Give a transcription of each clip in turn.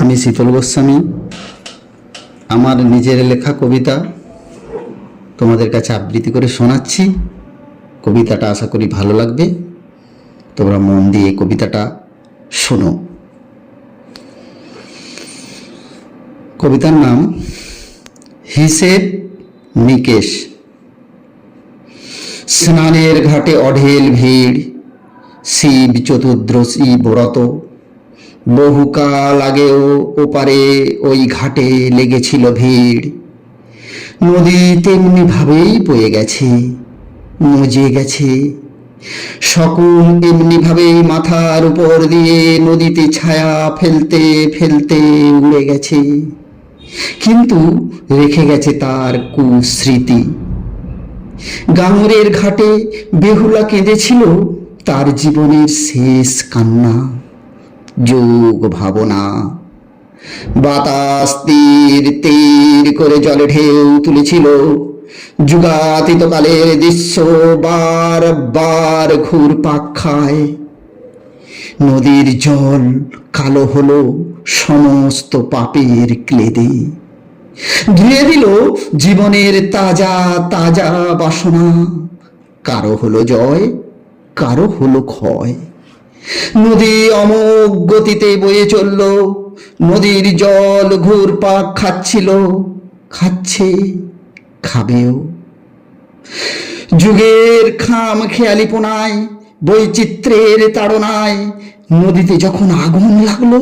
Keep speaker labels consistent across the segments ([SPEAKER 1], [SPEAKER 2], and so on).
[SPEAKER 1] আমি শীতল গোস্বামী আমার নিজের লেখা কবিতা তোমাদের কাছে আবৃত্তি করে শোনাচ্ছি। কবিতাটা আশা করি ভালো লাগবে, তোমরা মন দিয়ে কবিতাটা শোনো। কবিতার নাম হিসেব নিকেশ। স্নানের ঘাটে অঢেল ভিড়, শিব চতুর্দশী ব্রত, বহুকাল আগেও ওপারে ওই ঘাটে লেগেছিল ভিড়। নদী তেমনি ভাবেই বয়ে গেছে, মজে গেছে, সকল এমনি ভাবেই মাথার উপর দিয়ে নদীতে ছায়া ফেলতে ফেলতে উড়ে গেছে, কিন্তু রেখে গেছে তার কুস্মৃতি। গাঙুরের ঘাটে বেহুলা কেঁদেছিল তার জীবনের শেষ কান্না, যোগ ভাবনা। বাতাস তীর তীর করে জলে ঢেউ তুলেছিল, যুগাতীত কালের দৃশ্য বার বার ঘুরপাক খায়। নদীর জল কালো হলো সমস্ত পাপের ক্লেদে, ধুয়ে দিল জীবনের তাজা তাজা বাসনা। কারো হলো জয়, কারো হলো ক্ষয়। নদী অমোঘ গতিতে বয়ে চলল, নদীর জল ঘুরপাক খাচ্ছিল, খাচ্ছে, খাবেও। যুগের খাম খেয়ালিপনায়, বৈচিত্র্যের তাড়নায় নদীতে যখন আগুন লাগলো,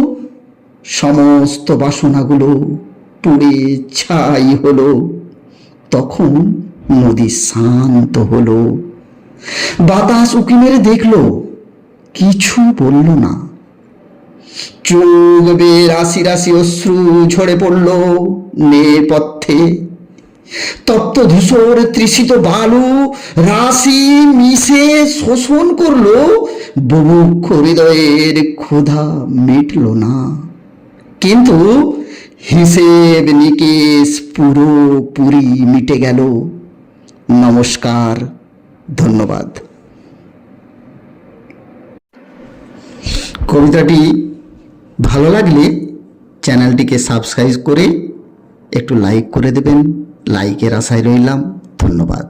[SPEAKER 1] সমস্ত বাসনাগুলো পুড়ে ছাই হলো। তখন নদী শান্ত হলো। বাতাস উঁকি মেরে দেখলো, কিছু বলল না। চোখ বেয়ে রাশি রাশি অশ্রু ঝরে পড়ল নেপথ্যে। তপ্ত ধূসর তৃষিত বালু রাশি মিশে শোষণ করলো, বুভুক্ষ হৃদয়ের ক্ষুধা মিটল না। কিন্তু হিসেব নিকেশ পুরোপুরি মিটে গেল। নমস্কার, ধন্যবাদ। কবিতাটি ভালো লাগলে চ্যানেলটিকে সাবস্ক্রাইব করে একটু লাইক করে দেবেন। লাইকের আশায় রইলাম। ধন্যবাদ।